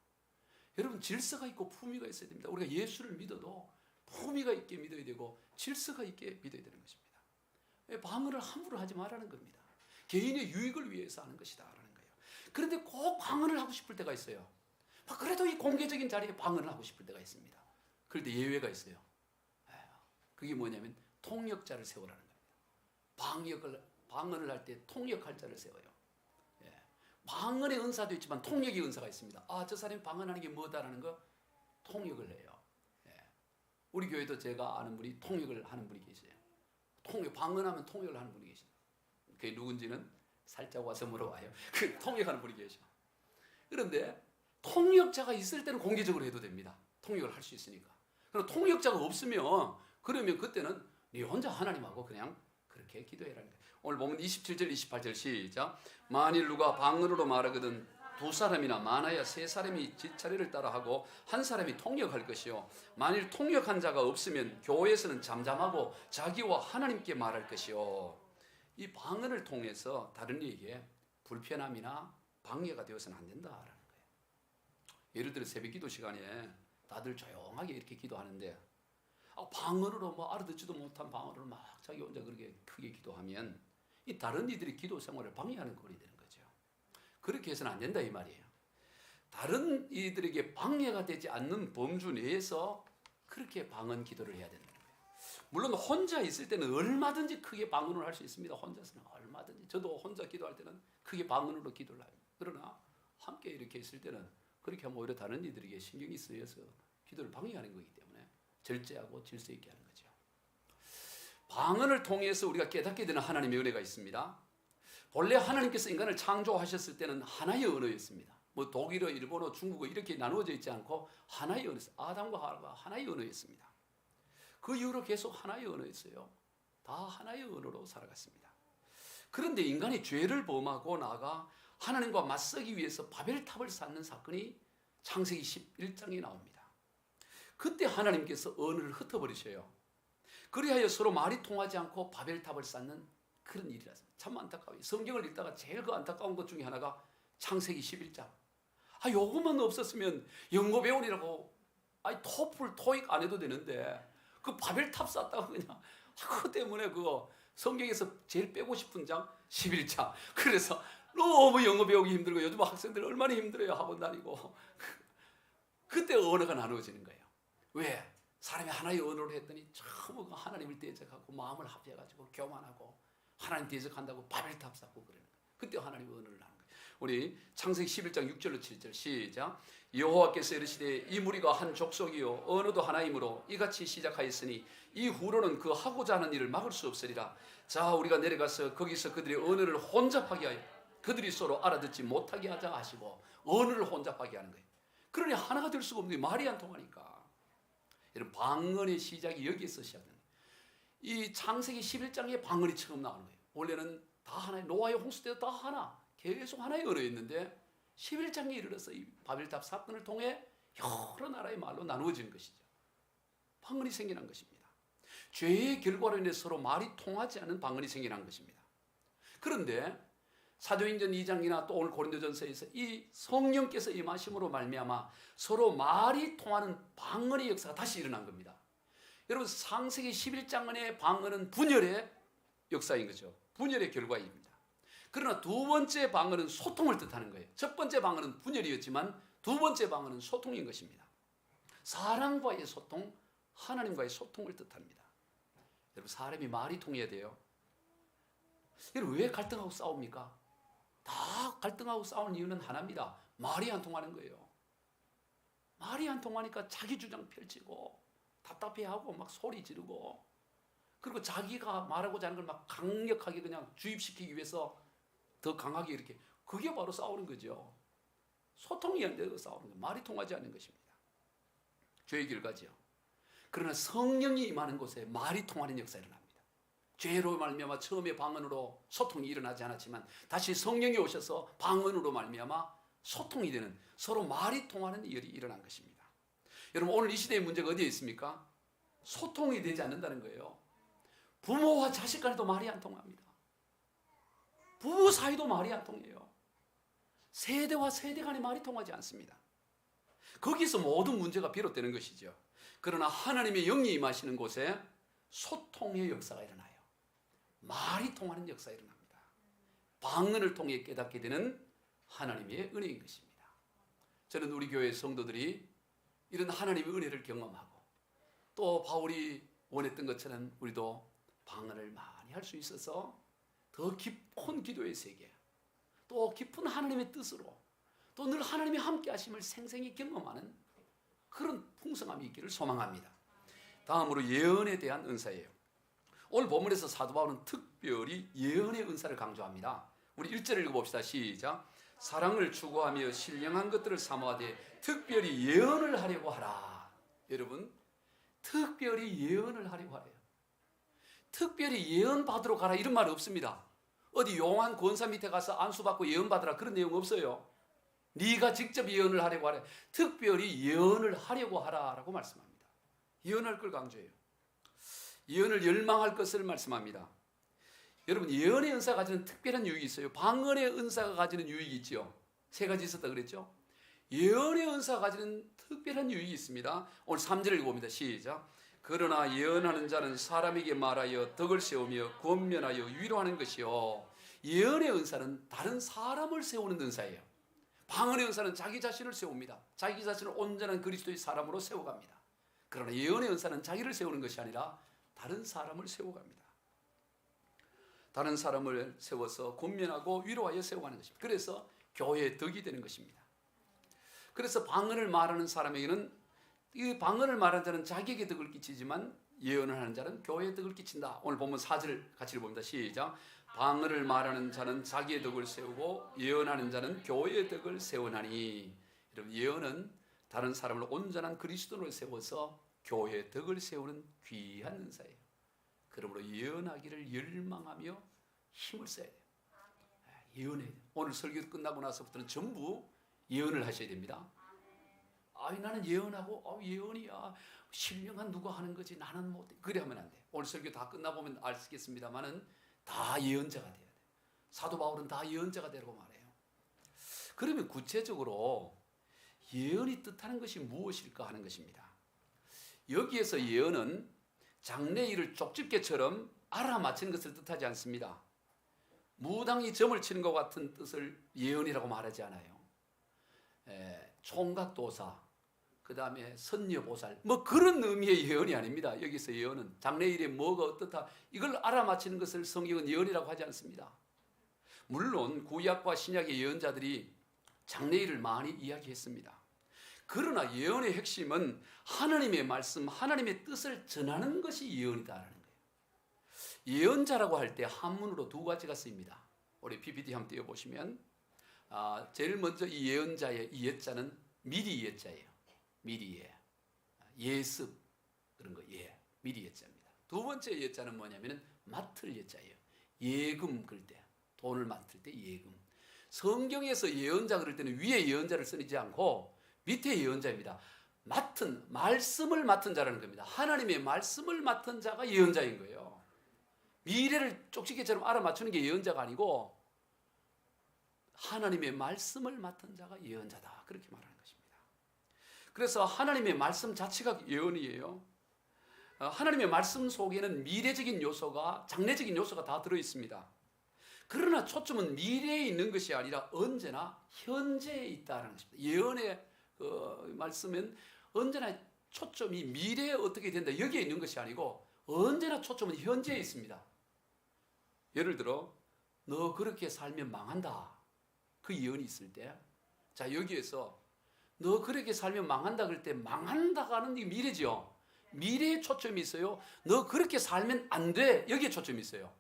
여러분, 질서가 있고 품위가 있어야 됩니다. 우리가 예수를 믿어도 품위가 있게 믿어야 되고 질서가 있게 믿어야 되는 것입니다. 방언을 함부로 하지 말라는 겁니다. 개인의 유익을 위해서 하는 것이다 라는 거예요. 그런데 꼭 방언을 하고 싶을 때가 있어요. 그래도 이 공개적인 자리에 방언을 하고 싶을 때가 있습니다. 그런데 예외가 있어요. 그게 뭐냐면 통역자를 세우라는 겁니다. 방언을 할 때 통역할 자를 세워요. 방언의 은사도 있지만 통역의 은사가 있습니다. 저 사람이 방언하는 게 뭐다라는 거 통역을 해요. 우리 교회도 제가 아는 분이 통역을 하는 분이 계세요. 방언하면 통역을 하는 분이 계세요. 그게 누군지는 살짝 와서 물어봐요. 그 통역하는 분이 계셔. 그런데 통역자가 있을 때는 공개적으로 해도 됩니다. 통역을 할 수 있으니까. 그럼 통역자가 없으면 그러면 그때는 네 혼자 하나님하고 그냥 그렇게 기도해라는 거예요. 오늘 보면 27절 28절 시작. 만일 누가 방언으로 말하거든 두 사람이나 많아야 세 사람이 지차례를 따라하고 한 사람이 통역할 것이요 만일 통역한 자가 없으면 교회에서는 잠잠하고 자기와 하나님께 말할 것이요. 이 방언을 통해서 다른 이에게 불편함이나 방해가 되어서는 안 된다라는 거예요. 예를 들어 새벽 기도 시간에 다들 조용하게 이렇게 기도하는데 방언으로 뭐 알아듣지도 못한 방언으로 막 자기 혼자 그렇게 크게 기도하면 이 다른 이들이 기도 생활을 방해하는 꼴이 되는 거죠. 그렇게 해서는 안 된다 이 말이에요. 다른 이들에게 방해가 되지 않는 범주 내에서 그렇게 방언 기도를 해야 된다는 거예요. 물론 혼자 있을 때는 얼마든지 크게 방언을 할 수 있습니다. 혼자서는 얼마든지. 저도 혼자 기도할 때는 크게 방언으로 기도를 합니다. 그러나 함께 이렇게 있을 때는 그렇게 하면 오히려 다른 이들에게 신경이 쓰여서 기도를 방해하는 거기 때문에 절제하고 질서 있게 하는 거죠. 방언을 통해서 우리가 깨닫게 되는 하나님의 은혜가 있습니다. 본래 하나님께서 인간을 창조하셨을 때는 하나의 언어였습니다. 뭐 독일어, 일본어, 중국어 이렇게 나누어져 있지 않고 하나의 언어였어요. 아담과 하와가 하나의 언어였습니다. 그 이후로 계속 하나의 언어였어요. 다 하나의 언어로 살아갔습니다. 그런데 인간이 죄를 범하고 나가 하나님과 맞서기 위해서 바벨탑을 쌓는 사건이 창세기 11장에 나옵니다. 그때 하나님께서 언어를 흩어버리셔요. 그리하여 서로 말이 통하지 않고 바벨탑을 쌓는 그런 일이라서 참 안타까워요. 성경을 읽다가 제일 그 안타까운 것 중에 하나가 창세기 11장. 요것만 없었으면 영어 배우느라고 토플, 토익 안 해도 되는데 그 바벨탑 쌓다가 그냥 그것 때문에 그거 성경에서 제일 빼고 싶은 장 11장. 그래서 너무 영어 배우기 힘들고 요즘 학생들 얼마나 힘들어요. 학원 다니고. 그때 언어가 나누어지는 거예요. 왜? 사람이 하나의 언어로 했더니 전부 하나님을 대적하고 마음을 합해가지고 교만하고 하나님 대적한다고 바벨탑 쌓고 그러는 거예요. 그때 하나님의 언어를 나눈 거예요. 우리 창세기 11장 6절로 7절 시작. 여호와께서 이르시되 이 무리가 한 족속이요 언어도 하나이므로 이같이 시작하였으니 이후로는 그 하고자 하는 일을 막을 수 없으리라. 자 우리가 내려가서 거기서 그들의 언어를 혼잡하게 하여 그들이 서로 알아듣지 못하게 하자 하시고 언어를 혼잡하게 하는 거예요. 그러니 하나가 될 수가 없는 거예요. 말이 안 통하니까. 여러분 방언의 시작이 여기에서 시작합니다. 이 창세기 11장에 방언이 처음 나오는 거예요. 원래는 다 하나의 노아의 홍수 때도 다 하나 계속 하나의 언어였는데 11장에 이르러서 이 바벨탑 사건을 통해 여러 나라의 말로 나누어진 것이죠. 방언이 생겨난 것입니다. 죄의 결과로 인해 서로 말이 통하지 않는 방언이 생겨난 것입니다. 그런데 사도행전 2장이나 또 오늘 고린도전서에서 이 성령께서 임하심으로 말미암아 서로 말이 통하는 방언의 역사가 다시 일어난 겁니다. 여러분 창세기 11장의 방언은 분열의 역사인 거죠. 분열의 결과입니다. 그러나 두 번째 방언은 소통을 뜻하는 거예요. 첫 번째 방언은 분열이었지만 두 번째 방언은 소통인 것입니다. 사람과의 소통, 하나님과의 소통을 뜻합니다. 여러분 사람이 말이 통해야 돼요. 여러분 왜 갈등하고 싸웁니까? 다 갈등하고 싸우는 이유는 하나입니다. 말이 안 통하는 거예요. 말이 안 통하니까 자기 주장 펼치고 답답해하고 막 소리 지르고 그리고 자기가 말하고자 하는 걸 막 강력하게 그냥 주입시키기 위해서 더 강하게 이렇게 그게 바로 싸우는 거죠. 소통이 안 돼서 싸우는 거예요. 말이 통하지 않는 것입니다. 죄의 결과지요. 그러나 성령이 임하는 곳에 말이 통하는 역사가 일어납니다. 죄로 말미암아 처음에 방언으로 소통이 일어나지 않았지만 다시 성령이 오셔서 방언으로 말미암아 소통이 되는 서로 말이 통하는 일이 일어난 것입니다. 여러분 오늘 이 시대의 문제가 어디에 있습니까? 소통이 되지 않는다는 거예요. 부모와 자식 간에도 말이 안 통합니다. 부부 사이도 말이 안 통해요. 세대와 세대 간의 말이 통하지 않습니다. 거기서 모든 문제가 비롯되는 것이죠. 그러나 하나님의 영이 임하시는 곳에 소통의 역사가 일어나요. 말이 통하는 역사가 일어납니다. 방언을 통해 깨닫게 되는 하나님의 은혜인 것입니다. 저는 우리 교회 성도들이 이런 하나님의 은혜를 경험하고 또 바울이 원했던 것처럼 우리도 방언을 많이 할 수 있어서 더 깊은 기도의 세계 또 깊은 하나님의 뜻으로 또 늘 하나님의 함께 하심을 생생히 경험하는 그런 풍성함이 있기를 소망합니다. 다음으로 예언에 대한 은사예요. 오늘 본문에서 사도 바울은 특별히 예언의 은사를 강조합니다. 우리 1절을 읽어봅시다. 시작. 사랑을 추구하며 신령한 것들을 사모하되 특별히 예언을 하려고 하라. 여러분, 특별히 예언을 하려고 하래요. 특별히 예언 받으러 가라 이런 말 없습니다. 어디 용한 권사 밑에 가서 안수 받고 예언 받으라 그런 내용 없어요. 네가 직접 예언을 하려고 하래. 특별히 예언을 하려고 하라라고 말씀합니다. 예언할 걸 강조해요. 예언을 열망할 것을 말씀합니다. 여러분, 예언의 은사가 가지는 특별한 유익이 있어요. 방언의 은사가 가지는 유익이 있죠. 세 가지 있었다 그랬죠. 예언의 은사가 가지는 특별한 유익이 있습니다. 오늘 3절을 읽어봅니다. 시작. 그러나 예언하는 자는 사람에게 말하여 덕을 세우며 권면하여 위로하는 것이요. 예언의 은사는 다른 사람을 세우는 은사예요. 방언의 은사는 자기 자신을 세웁니다. 자기 자신을 온전한 그리스도의 사람으로 세워갑니다. 그러나 예언의 은사는 자기를 세우는 것이 아니라 다른 사람을 세워갑니다. 다른 사람을 세워서 권면하고 위로하여 세워가는 것입니다. 그래서 교회의 덕이 되는 것입니다. 그래서 방언을 말하는 사람에게는, 이 방언을 말하는 자는 자기에게 덕을 끼치지만 예언을 하는 자는 교회에 덕을 끼친다. 오늘 본문 4절 같이 읽어봅니다. 시작. 방언을 말하는 자는 자기의 덕을 세우고 예언하는 자는 교회의 덕을 세우나니. 여러분, 예언은 다른 사람을 온전한 그리스도로 세워서 교회의 덕을 세우는 귀한 은사예요. 그러므로 예언하기를 열망하며 힘을 써야 돼요. 예언해야 돼요. 오늘 설교 끝나고 나서부터는 전부 예언을 하셔야 됩니다. 나는 예언하고 예언이야 신령한 누가 하는 거지 나는 못해. 그래 하면 안 돼. 오늘 설교 다 끝나보면 알겠습니다만은 다 예언자가 돼야 돼. 사도 바울은 다 예언자가 되라고 말해요. 그러면 구체적으로 예언이 뜻하는 것이 무엇일까 하는 것입니다. 여기에서 예언은 장래일을 쪽집게처럼 알아맞히는 것을 뜻하지 않습니다. 무당이 점을 치는 것 같은 뜻을 예언이라고 말하지 않아요. 총각도사, 그 다음에 선녀보살, 뭐 그런 의미의 예언이 아닙니다. 여기서 예언은 장래일에 뭐가 어떻다 이걸 알아맞히는 것을 성경은 예언이라고 하지 않습니다. 물론 구약과 신약의 예언자들이 장래일을 많이 이야기했습니다. 그러나 예언의 핵심은 하나님의 말씀, 하나님의 뜻을 전하는 것이 예언이다라는 거예요. 예언자라고 할 때 한문으로 두 가지가 쓰입니다. 우리 PPT 한번 띄워보시면 제일 먼저 이 예언자의 이 예자는 미리 예자예요. 미리 예. 예습 그런 거 예. 미리 예자입니다. 두 번째 예자는 뭐냐면은 맡을 예자예요. 예금 그럴 때 돈을 맡을 때 예금. 성경에서 예언자 그럴 때는 위에 예언자를 쓰지 않고 밑에 예언자입니다. 맡은 말씀을 맡은 자라는 겁니다. 하나님의 말씀을 맡은 자가 예언자인 거예요. 미래를 쪽지게처럼 알아맞추는 게 예언자가 아니고 하나님의 말씀을 맡은 자가 예언자다. 그렇게 말하는 것입니다. 그래서 하나님의 말씀 자체가 예언이에요. 하나님의 말씀 속에는 미래적인 요소가, 장래적인 요소가 다 들어있습니다. 그러나 초점은 미래에 있는 것이 아니라 언제나 현재에 있다는 것입니다. 예언의 말씀은 언제나 초점이 미래에 어떻게 된다 여기에 있는 것이 아니고 언제나 초점은 현재에 있습니다. 예를 들어 너 그렇게 살면 망한다. 그 예언이 있을 때, 자 여기에서 너 그렇게 살면 망한다 그럴 때 망한다가 하는 게 미래죠. 미래에 초점이 있어요. 너 그렇게 살면 안 돼. 여기에 초점이 있어요.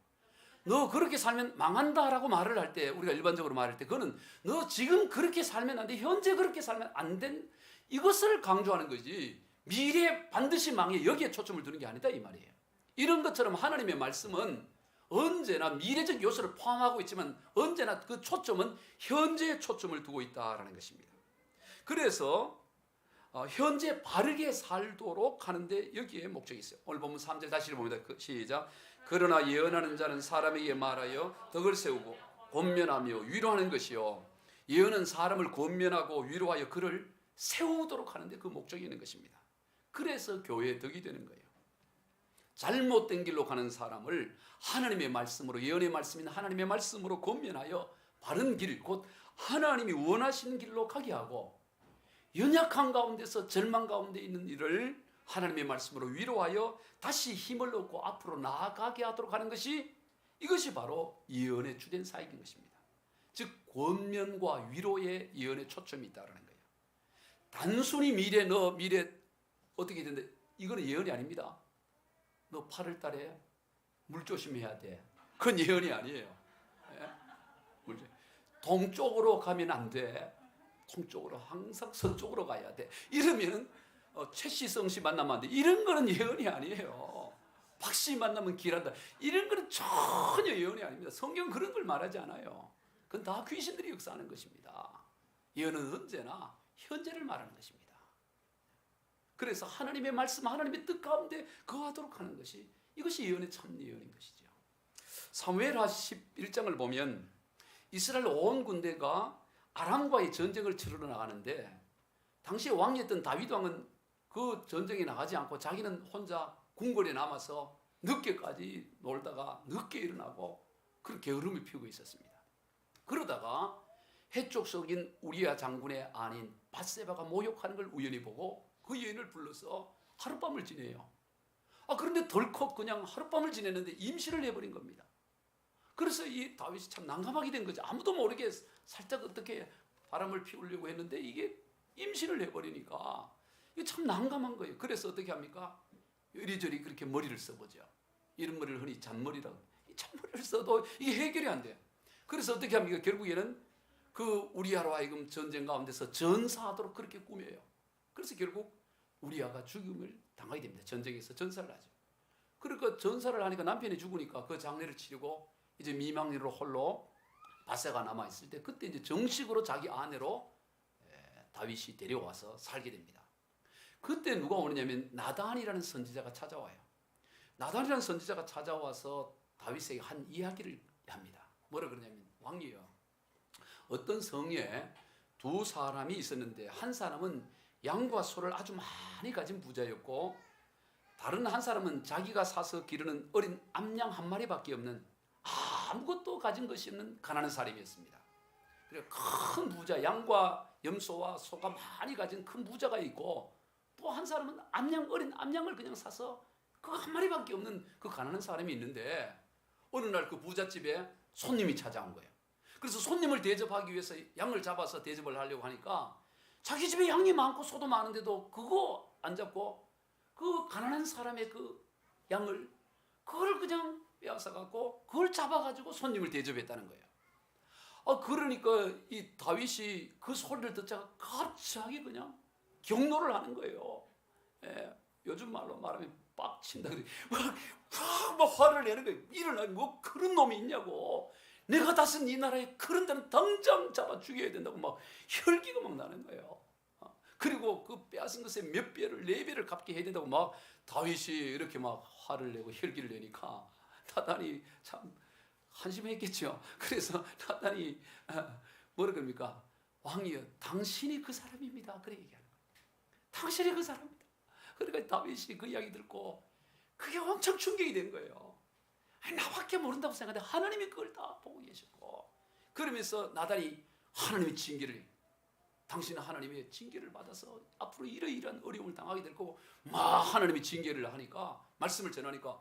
너 그렇게 살면 망한다라고 말을 할 때, 우리가 일반적으로 말할 때 그거는 너 지금 그렇게 살면 안 돼. 현재 그렇게 살면 안 된 이것을 강조하는 거지. 미래에 반드시 망해. 여기에 초점을 두는 게 아니다 이 말이에요. 이런 것처럼 하나님의 말씀은 언제나 미래적 요소를 포함하고 있지만 언제나 그 초점은 현재에 초점을 두고 있다라는 것입니다. 그래서 현재 바르게 살도록 하는데 여기에 목적이 있어요. 오늘 보면 3절 다시 읽어봅니다. 시작. 그러나 예언하는 자는 사람에게 말하여 덕을 세우고 권면하며 위로하는 것이요. 예언은 사람을 권면하고 위로하여 그를 세우도록 하는데 그 목적이 있는 것입니다. 그래서 교회의 덕이 되는 거예요. 잘못된 길로 가는 사람을 하나님의 말씀으로, 예언의 말씀인 하나님의 말씀으로 권면하여 바른 길, 곧 하나님이 원하시는 길로 가게 하고, 연약한 가운데서 절망 가운데 있는 이를 하나님의 말씀으로 위로하여 다시 힘을 얻고 앞으로 나아가게 하도록 하는 것이, 이것이 바로 예언의 주된 사역인 것입니다. 즉 권면과 위로의 예언의 초점이 있다는 거예요. 단순히 미래 어떻게 된다, 이거는 예언이 아닙니다. 너 8월 달에 물 조심해야 돼. 그건 예언이 아니에요. 예? 동쪽으로 가면 안 돼. 동쪽으로 항상 서쪽으로 가야 돼. 이러면 최시성 씨 만나면 안 돼. 이런 거는 예언이 아니에요. 박씨 만나면 길한다. 이런 거는 전혀 예언이 아닙니다. 성경은 그런 걸 말하지 않아요. 그건 다 귀신들이 역사하는 것입니다. 예언은 언제나 현재를 말하는 것입니다. 그래서 하나님의 말씀, 하나님의 뜻 가운데 거하도록 하는 것이, 이것이 예언의 참 예언인 것이죠. 사무엘하 11장을 보면 이스라엘 온 군대가 아람과의 전쟁을 치르러 나가는데, 당시 왕이었던 다윗 왕은 그 전쟁에 나가지 않고 자기는 혼자 궁궐에 남아서 늦게까지 놀다가 늦게 일어나고 그렇게 게으름을 피우고 있었습니다. 그러다가 해쪽 속인 우리야 장군의 아닌 밧세바가 모욕하는 걸 우연히 보고 그 여인을 불러서 하룻밤을 지내요. 그런데 덜컥 그냥 하룻밤을 지냈는데 임신을 해버린 겁니다. 그래서 이 다윗이 참 난감하게 된 거죠. 아무도 모르게 살짝 어떻게 바람을 피우려고 했는데 이게 임신을 해버리니까 이게 참 난감한 거예요. 그래서 어떻게 합니까? 이리저리 그렇게 머리를 써보죠. 이런 머리를 흔히 잔머리라고. 이 잔머리를 써도 이게 해결이 안 돼요. 그래서 어떻게 합니까? 결국에는 그 우리아로 하여금 전쟁 가운데서 전사하도록 그렇게 꾸며요. 그래서 결국 우리아가 죽음을 당하게 됩니다. 전쟁에서 전사를 하죠. 그러니까 전사를 하니까 남편이 죽으니까 그 장례를 치르고 이제 미망리로 홀로 밧세가 남아 있을 때, 그때 이제 정식으로 자기 아내로 다윗이 데려와서 살게 됩니다. 그때 누가 오느냐면 나단이라는 선지자가 찾아와요. 나단이라는 선지자가 찾아와서 다윗에게 한 이야기를 합니다. 뭐라 그러냐면, 왕이요, 어떤 성에 두 사람이 있었는데 한 사람은 양과 소를 아주 많이 가진 부자였고, 다른 한 사람은 자기가 사서 기르는 어린 암양 한 마리밖에 없는 아무것도 가진 것이 없는 가난한 사람이었습니다. 그래서 큰 부자, 양과 염소와 소가 많이 가진 큰 부자가 있고, 또 한 사람은 어린 암양을 그냥 사서 그 한 마리밖에 없는 그 가난한 사람이 있는데, 어느 날 그 부잣집에 손님이 찾아온 거예요. 그래서 손님을 대접하기 위해서 양을 잡아서 대접을 하려고 하니까 자기 집에 양이 많고 소도 많은데도 그거 안 잡고 그 가난한 사람의 그 양을, 그걸 그냥 빼앗아갖고 그걸 잡아가지고 손님을 대접했다는 거예요. 그러니까 이 다윗이 그 소리를 듣자가 갑자기 그냥 경노를 하는 거예요. 요즘 말로 말하면 빡친다. 막 화를 내는 거예요. 일어나, 뭐 그런 놈이 있냐고. 내가 다스린 이 나라에 그런 데는 당장 잡아 죽여야 된다고 막 혈기가 막 나는 거예요. 그리고 그 빼앗은 것의 몇 배를, 4배를 갚게 해야 된다고 막 다윗이 이렇게 막 화를 내고 혈기를 내니까 나단이 참 한심했겠죠. 그래서 나단이 뭐라 그럽니까? 왕이여, 당신이 그 사람입니다. 그래 얘기하는 거예요. 당신이 그 사람입니다. 그러니까 다윗이 그 이야기 듣고 그게 엄청 충격이 된 거예요. 나밖에 모른다고 생각하는데 하나님이 그걸 다 보고 계셨고, 그러면서 나단이 하나님의 징계를, 당신은 하나님의 징계를 받아서 앞으로 이러이러한 어려움을 당하게 될 거고, 막 하나님의 징계를 하니까, 말씀을 전하니까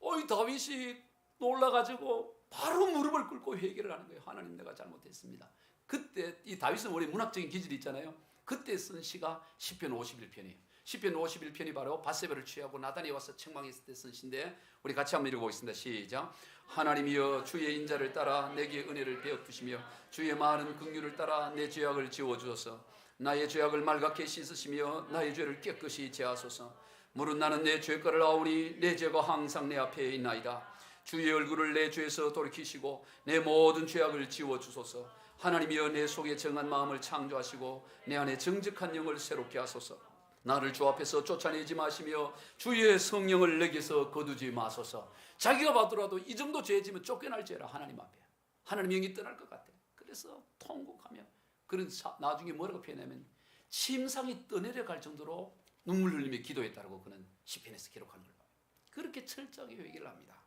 이 다윗이 놀라가지고 바로 무릎을 꿇고 회개를 하는 거예요. 하나님, 내가 잘못했습니다. 그때 이 다윗은 원래 문학적인 기질이 있잖아요. 그때 쓴 시가 시편 51편이에요. 시편 51편이 바로 밧세바를 취하고 나단이 와서 책망했을 때 쓴 시인데, 우리 같이 한번 읽어보겠습니다. 시작. 하나님이여, 주의 인자를 따라 내게 은혜를 베어주시며 주의 많은 긍휼을 따라 내 죄악을 지워주소서. 나의 죄악을 말갛게 씻으시며 나의 죄를 깨끗이 제하소서. 무릇 나는 내 죄가를 아오니 내 죄가 항상 내 앞에 있나이다. 주의 얼굴을 내 죄에서 돌이키시고 내 모든 죄악을 지워주소서. 하나님이여, 내 속에 정한 마음을 창조하시고 내 안에 정직한 영을 새롭게 하소서. 나를 주 앞에서 쫓아내지 마시며 주의 성령을 내게서 거두지 마소서. 자기가 봐더라도 이 정도 죄지면 쫓겨날 죄라. 하나님 앞에 하나님 영이 떠날 것 같아. 그래서 통곡하며, 그런 나중에 뭐라고 표현하면 침상이 떠내려갈 정도로 눈물 흘리며 기도했다고 그는 시편에서 기록하는 걸 봐요. 그렇게 철저하게 회개를 합니다.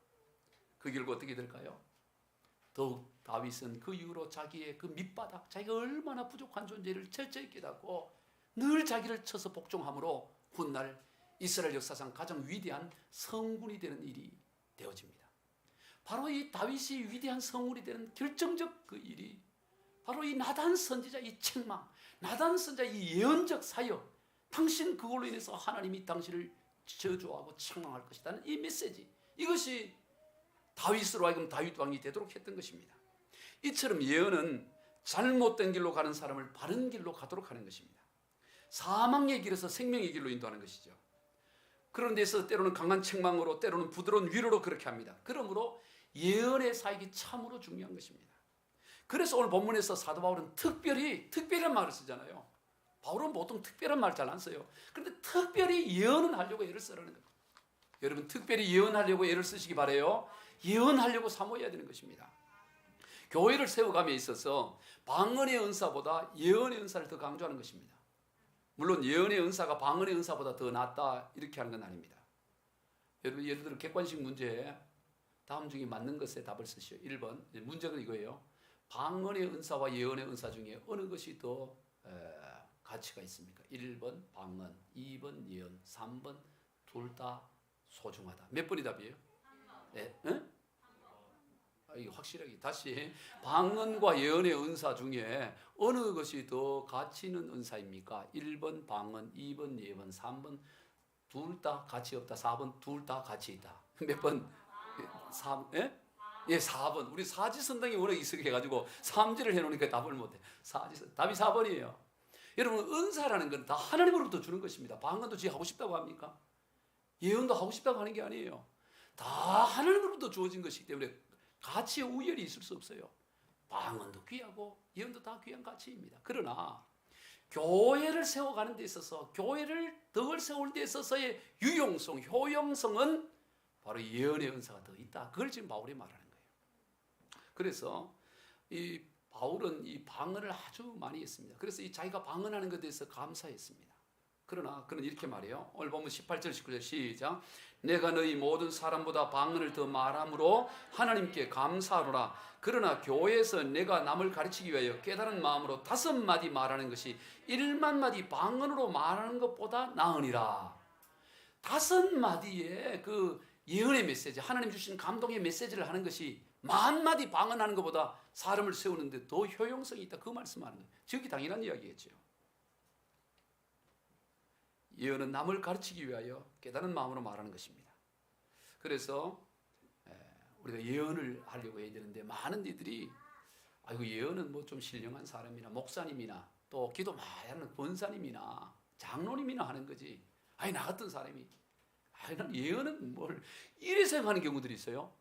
그 결과 어떻게 될까요? 더욱 다윗은 그 이후로 자기의 그 밑바닥, 자기가 얼마나 부족한 존재를 철저히 깨닫고 늘 자기를 쳐서 복종함으로 훗날 이스라엘 역사상 가장 위대한 성군이 되는 일이 되어집니다. 바로 이 다윗이 위대한 성군이 되는 결정적 그 일이 바로 이 나단 선지자 이 책망, 나단 선지자 이 예언적 사역, 당신 그걸로 인해서 하나님이 당신을 저주하고 책망할 것이라는 이 메시지, 이것이 다윗으로 하여금 다윗 왕이 되도록 했던 것입니다. 이처럼 예언은 잘못된 길로 가는 사람을 바른 길로 가도록 하는 것입니다. 사망의 길에서 생명의 길로 인도하는 것이죠. 그런 데서 때로는 강한 책망으로, 때로는 부드러운 위로로 그렇게 합니다. 그러므로 예언의 사역이 참으로 중요한 것입니다. 그래서 오늘 본문에서 사도 바울은 특별한 말을 쓰잖아요. 바울은 보통 특별한 말 잘 안 써요. 그런데 특별히 예언은 하려고 애를 쓰라는 거예요. 여러분, 특별히 예언하려고 애를 쓰시기 바라요. 예언하려고 사모해야 되는 것입니다. 교회를 세워감에 있어서 방언의 은사보다 예언의 은사를 더 강조하는 것입니다. 물론 예언의 은사가 방언의 은사보다 더 낫다 이렇게 하는 건 아닙니다. 여러분, 예를 들어 객관식 문제에 다음 중에 맞는 것에 답을 쓰시오. 1번 문제가 이거예요. 방언의 은사와 예언의 은사 중에 어느 것이 더 가치가 있습니까? 1번 방언, 2번 예언, 3번 둘 다 소중하다. 몇 번이 답이에요? 네. 응? 이게 확실하게 다시, 방언과 예언의 은사 중에 어느 것이 더 가치 있는 은사입니까? 1번 방언, 2번 예언, 3번 둘 다 가치 없다, 4번 둘 다 가치 있다. 몇 번? 3, 예? 예, 4번. 우리 사지선당이 워낙 익숙해가지고 삼지를 해놓으니까 답을 못해. 답이 4번이에요. 여러분, 은사라는 건 다 하나님으로부터 주는 것입니다. 방언도 지 하고 싶다고 합니까? 예언도 하고 싶다고 하는 게 아니에요. 다 하나님으로부터 주어진 것이기 때문에 가치의 우열이 있을 수 없어요. 방언도 귀하고 예언도 다 귀한 가치입니다. 그러나 교회를 세워가는 데 있어서, 교회를 덕을 세울 데 있어서의 유용성, 효용성은 바로 예언의 은사가 더 있다. 그걸 지금 바울이 말하는 거예요. 그래서 이 바울은 이 방언을 아주 많이 했습니다. 그래서 이 자기가 방언하는 것에 대해서 감사했습니다. 그러나 그는 이렇게 말해요. 오늘 보면 18절 19절 시작. 내가 너희 모든 사람보다 방언을 더 말함으로 하나님께 감사하노라. 그러나 교회에서 내가 남을 가르치기 위하여 깨달은 마음으로 5마디 말하는 것이 1만마디 방언으로 말하는 것보다 나으니라. 5마디의 그 예언의 메시지, 하나님 주신 감동의 메시지를 하는 것이 10,000마디 방언하는 것보다 사람을 세우는데 더 효용성이 있다. 그 말씀하는 거예요. 즉이 당연한 이야기겠죠. 예언은 남을 가르치기 위하여 깨달은 마음으로 말하는 것입니다. 그래서 우리가 예언을 하려고 해야 되는데, 많은 이들이 아이고 예언은 뭐 좀 신령한 사람이나 목사님이나 또 기도 많이 하는 권사님이나 장로님이나 하는 거지. 아니 나 같은 사람이 난 예언은 뭘 이래 생각하는 경우들이 있어요.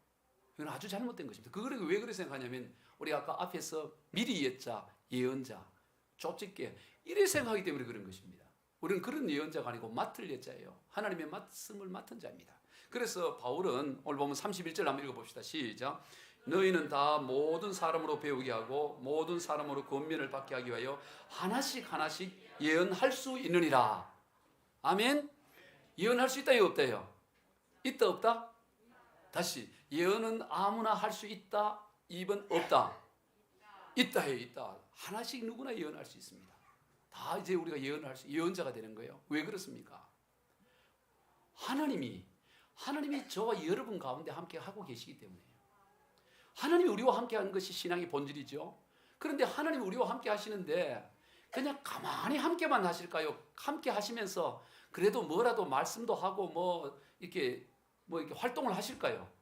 이건 아주 잘못된 것입니다. 그걸 왜 그렇게 생각하냐면, 우리 아까 앞에서 미리 예자, 예언자, 좁직게 이래 생각하기 때문에 그런 것입니다. 우리는 그런 예언자가 아니고 맡을 예자예요. 하나님의 말씀을 맡은 자입니다. 그래서 바울은 오늘 보면 31절 한번 읽어봅시다. 시작. 너희는 다 모든 사람으로 배우게 하고 모든 사람으로 권면을 받게 하기 위하여 하나씩 예언할 수 있느니라. 아멘. 예언할 수 있다, 없다요? 있다, 없다? 다시, 예언은 아무나 할 수 있다, 2번 없다. 있다예요, 있다. 하나씩 누구나 예언할 수 있습니다. 다 이제 우리가 예언자가 되는 거예요. 왜 그렇습니까? 하나님이 저와 여러분 가운데 함께 하고 계시기 때문에요. 하나님이 우리와 함께 하는 것이 신앙의 본질이죠. 그런데 하나님이 우리와 함께 하시는데 그냥 가만히 함께만 하실까요? 함께 하시면서 그래도 뭐라도 말씀도 하고 이렇게 활동을 하실까요?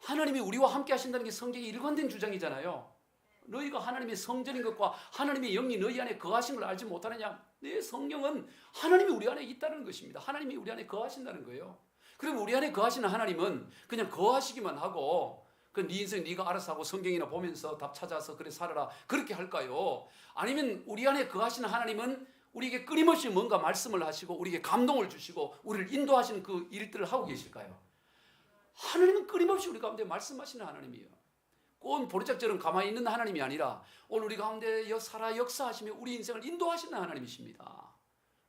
하나님이 우리와 함께 하신다는 게 성경의 일관된 주장이잖아요. 너희가 하나님의 성전인 것과 하나님의 영이 너희 안에 거하신 걸 알지 못하느냐? 네, 성령은 하나님이 우리 안에 있다는 것입니다. 하나님이 우리 안에 거하신다는 거예요. 그럼 우리 안에 거하시는 하나님은 그냥 거하시기만 하고 네 인생 네가 알아서 하고 성경이나 보면서 답 찾아서 그래 살아라 그렇게 할까요? 아니면 우리 안에 거하시는 하나님은 우리에게 끊임없이 뭔가 말씀을 하시고 우리에게 감동을 주시고 우리를 인도하시는 그 일들을 하고 계실까요? 하나님은 끊임없이 우리 가운데 말씀하시는 하나님이에요. 꼰 보리짝처럼 가만히 있는 하나님이 아니라 오늘 우리 가운데 살아 역사하시며 우리 인생을 인도하시는 하나님이십니다.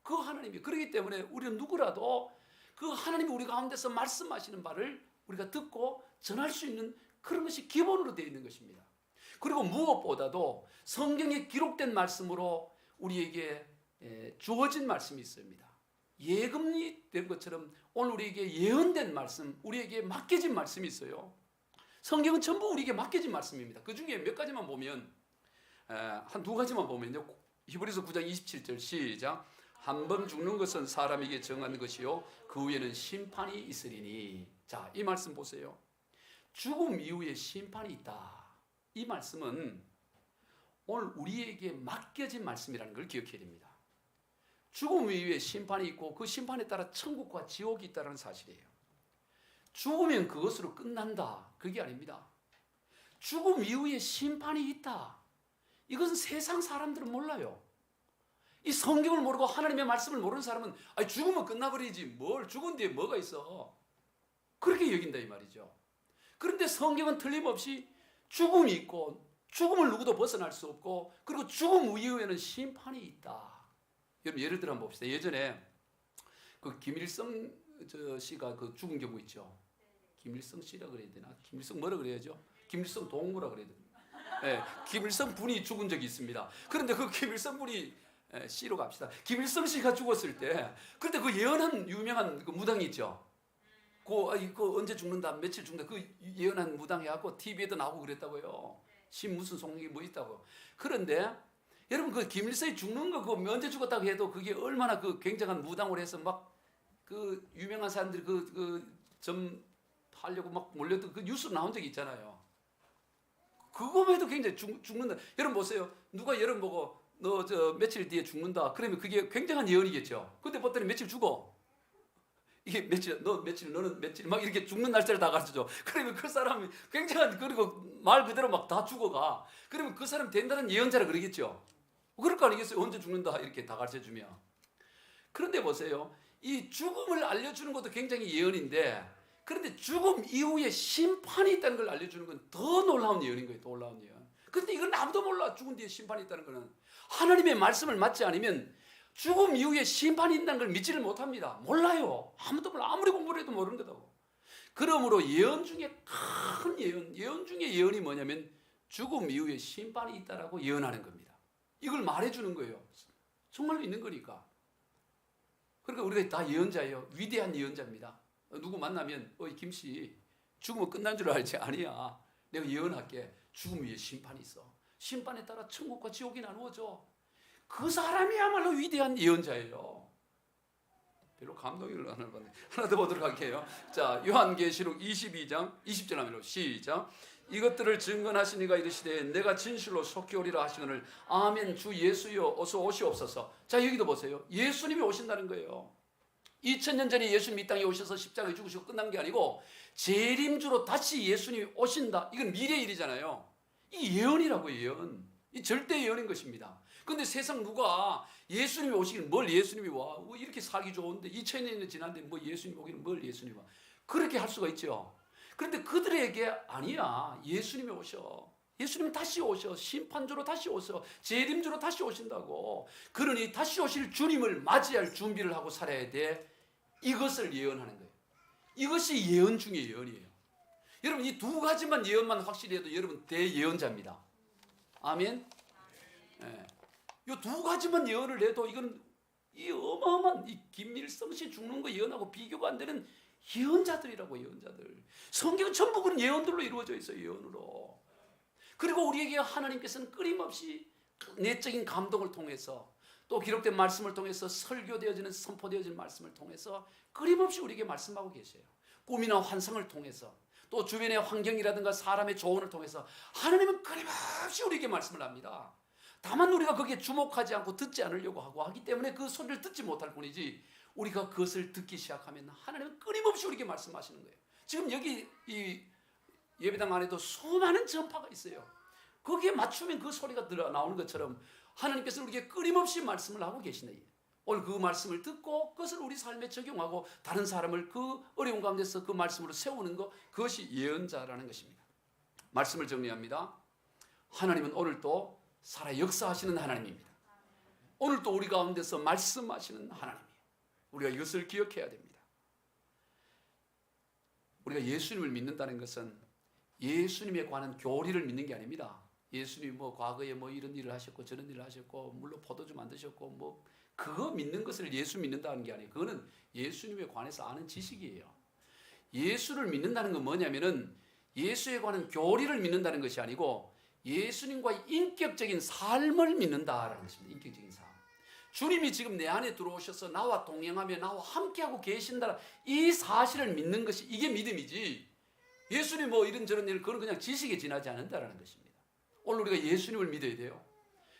그 하나님이 그렇기 때문에 우리는 누구라도 그 하나님이 우리 가운데서 말씀하시는 바를 우리가 듣고 전할 수 있는 그런 것이 기본으로 되어 있는 것입니다. 그리고 무엇보다도 성경에 기록된 말씀으로 우리에게 주어진 말씀이 있습니다. 예금이 된 것처럼 오늘 우리에게 예언된 말씀, 우리에게 맡겨진 말씀이 있어요. 성경은 전부 우리에게 맡겨진 말씀입니다. 그 중에 몇 가지만 보면, 한 2가지만 보면요. 히브리서 9장 27절 시작. 한 번 죽는 것은 사람에게 정한 것이요 그 후에는 심판이 있으리니. 자, 이 말씀 보세요. 죽음 이후에 심판이 있다. 이 말씀은 오늘 우리에게 맡겨진 말씀이라는 걸 기억해야 됩니다. 죽음 이후에 심판이 있고 그 심판에 따라 천국과 지옥이 있다는 사실이에요. 죽으면 그것으로 끝난다. 그게 아닙니다. 죽음 이후에 심판이 있다. 이것은 세상 사람들은 몰라요. 이 성경을 모르고 하나님의 말씀을 모르는 사람은 죽으면 끝나버리지 뭘 죽은 뒤에 뭐가 있어. 그렇게 여긴다 이 말이죠. 그런데 성경은 틀림없이 죽음이 있고 죽음을 누구도 벗어날 수 없고 그리고 죽음 이후에는 심판이 있다. 여러분 예를 들어 한번 봅시다. 예전에 그 김일성 씨가 그 죽은 경우 있죠. 김일성 씨라 그래야 되나? 김일성 뭐라 그래야죠? 김일성 동무라 그래야 되나? 네, 김일성 분이 죽은 적이 있습니다. 그런데 그 김일성 분이 씨로 갑시다. 김일성 씨가 죽었을 때 그런데 그 예언한 유명한 그 무당이 있죠. 그 언제 죽는다, 며칠 죽는다 그 예언한 무당 해갖고 TV에도 나오고 그랬다고요. 신 무슨 속력이 뭐 있다고. 그런데 여러분 그 김일성이 죽는 거 그거 언제 죽었다고 해도 그게 얼마나 그 굉장한 무당으로 해서 막 그 유명한 사람들이 점 하려고 막 몰렸던 그 뉴스로 나온 적이 있잖아요. 그거만 해도 굉장히 죽는다. 여러분 보세요. 누가 여러분 보고 너 며칠 뒤에 죽는다. 그러면 그게 굉장한 예언이겠죠. 근데 봤더니 며칠 죽어. 이게 며칠, 너는 며칠 막 이렇게 죽는 날짜를 다 가르쳐줘. 그러면 그 사람이 굉장한 그리고 말 그대로 막 다 죽어가. 그러면 그 사람 된다는 예언자라 그러겠죠. 그럴 거 아니겠어요. 언제 죽는다 이렇게 다 가르쳐주면. 그런데 보세요. 이 죽음을 알려주는 것도 굉장히 예언인데 그런데 죽음 이후에 심판이 있다는 걸 알려주는 건 더 놀라운 예언인 거예요. 더 놀라운 예언. 그런데 이건 아무도 몰라. 죽은 뒤에 심판이 있다는 거는. 하나님의 말씀을 맞지 않으면 죽음 이후에 심판이 있다는 걸 믿지를 못합니다. 몰라요. 아무도 몰라. 아무리 공부를 해도 모르는 거다고. 그러므로 예언 중에 큰 예언 중에 예언이 뭐냐면 죽음 이후에 심판이 있다라고 예언하는 겁니다. 이걸 말해주는 거예요. 정말로 있는 거니까. 그러니까 우리가 다 예언자예요. 위대한 예언자입니다. 누구 만나면 김씨 죽으면 끝난 줄 알지? 아니야. 내가 예언할게. 죽음 위에 심판이 있어. 심판에 따라 천국과 지옥이 나누어져. 그 사람이야말로 위대한 예언자예요. 별로 감동을 안 받네. 하나 더 보도록 할게요. 자, 요한계시록 22장 20절 하면 시작. 이것들을 증언하시니가 이르시되 내가 진실로 속히 오리라 하시거늘 아멘. 주 예수여 어서 오시옵소서. 자, 여기도 보세요. 예수님이 오신다는 거예요. 2000년 전에 예수님 이 땅에 오셔서 십자가에 죽으시고 끝난 게 아니고 재림주로 다시 예수님이 오신다. 이건 미래의 일이잖아요. 이 예언이라고 예언. 이 절대 예언인 것입니다. 그런데 세상 누가 예수님이 오시기는 뭘 예수님이 와. 뭐 이렇게 살기 좋은데 2000년이 지났는데 뭐 예수님이 오기는 뭘 예수님이 와. 그렇게 할 수가 있죠. 그런데 그들에게 아니야. 예수님이 오셔. 예수님은 다시 오셔. 심판주로 다시 오셔. 재림주로 다시 오신다고. 그러니 다시 오실 주님을 맞이할 준비를 하고 살아야 돼. 이것을 예언하는 거예요. 이것이 예언 중에 예언이에요. 여러분 이 두 가지만 예언만 확실히 해도 여러분 대예언자입니다. 아멘. 네. 이 두 가지만 예언을 해도 이건 이 어마어마한 이 김일성 씨 죽는 거 예언하고 비교가 안 되는 예언자들이라고. 예언자들. 성경은 전부 그런 예언들로 이루어져 있어요. 예언으로. 그리고 우리에게 하나님께서는 끊임없이 내적인 감동을 통해서 또 기록된 말씀을 통해서 설교되어지는 선포되어지는 말씀을 통해서 끊임없이 우리에게 말씀하고 계세요. 꿈이나 환상을 통해서 또 주변의 환경이라든가 사람의 조언을 통해서 하나님은 끊임없이 우리에게 말씀을 합니다. 다만 우리가 거기에 주목하지 않고 듣지 않으려고 하기 때문에 그 소리를 듣지 못할 뿐이지 우리가 그것을 듣기 시작하면 하나님은 끊임없이 우리에게 말씀하시는 거예요. 지금 여기 이 예배당 안에도 수많은 전파가 있어요. 거기에 맞추면 그 소리가 나오는 것처럼 하나님께서 우리에게 끊임없이 말씀을 하고 계시네요. 오늘 그 말씀을 듣고 그것을 우리 삶에 적용하고 다른 사람을 그 어려운 가운데서 그 말씀으로 세우는 것, 그것이 예언자라는 것입니다. 말씀을 정리합니다. 하나님은 오늘도 살아 역사하시는 하나님입니다. 오늘도 우리 가운데서 말씀하시는 하나님이에요. 우리가 이것을 기억해야 됩니다. 우리가 예수님을 믿는다는 것은 예수님에 관한 교리를 믿는 게 아닙니다. 예수님이 뭐 과거에 뭐 이런 일을 하셨고 저런 일을 하셨고 물론 포도주 만드셨고 뭐 그거 믿는 것을 예수 믿는다는 게 아니에요. 그거는 예수님에 관해서 아는 지식이에요. 예수를 믿는다는 건 뭐냐면은 예수에 관한 교리를 믿는다는 것이 아니고 예수님과의 인격적인 삶을 믿는다라는 것입니다. 인격적인 삶. 주님이 지금 내 안에 들어오셔서 나와 동행하며 나와 함께하고 계신다. 이 사실을 믿는 것이 이게 믿음이지. 예수님 뭐 이런저런 일, 그건 그냥 지식에 지나지 않는다라는 것입니다. 오늘 우리가 예수님을 믿어야 돼요.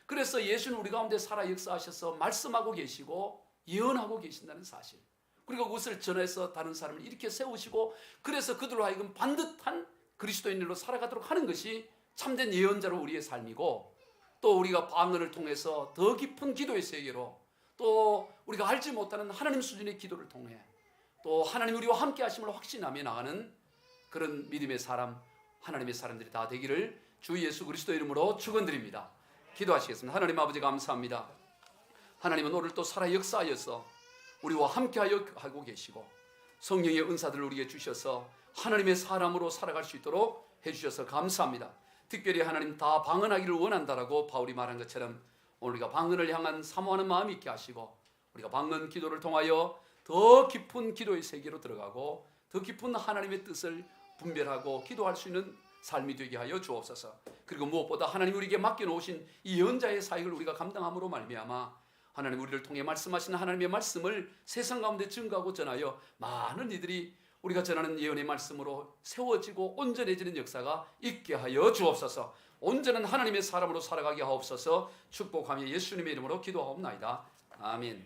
그래서 예수는 우리 가운데 살아 역사하셔서 말씀하고 계시고 예언하고 계신다는 사실, 그리고 그것을 전해서 다른 사람을 이렇게 세우시고, 그래서 그들로 하여금 반듯한 그리스도인으로 살아가도록 하는 것이 참된 예언자로 우리의 삶이고, 또 우리가 방언을 통해서 더 깊은 기도의 세계로, 또 우리가 알지 못하는 하나님 수준의 기도를 통해 또 하나님 우리와 함께 하심을 확신하며 나가는 그런 믿음의 사람, 하나님의 사람들이 다 되기를 주 예수 그리스도 이름으로 축원드립니다. 기도하시겠습니다. 하나님 아버지 감사합니다. 하나님은 오늘 또 살아 역사하여서 우리와 함께하여 하고 계시고, 성령의 은사들을 우리에게 주셔서 하나님의 사람으로 살아갈 수 있도록 해주셔서 감사합니다. 특별히 하나님 다 방언하기를 원한다라고 바울이 말한 것처럼 오늘 우리가 방언을 향한 사모하는 마음이 있게 하시고, 우리가 방언 기도를 통하여 더 깊은 기도의 세계로 들어가고 더 깊은 하나님의 뜻을 분별하고 기도할 수 있는 삶이 되게 하여 주옵소서. 그리고 무엇보다 하나님 우리에게 맡겨놓으신 이 예언자의 사역을 우리가 감당함으로 말미암아 하나님 우리를 통해 말씀하시는 하나님의 말씀을 세상 가운데 증거하고 전하여 많은 이들이 우리가 전하는 예언의 말씀으로 세워지고 온전해지는 역사가 있게 하여 주옵소서. 온전한 하나님의 사람으로 살아가게 하옵소서. 축복하며 예수님의 이름으로 기도하옵나이다. 아멘.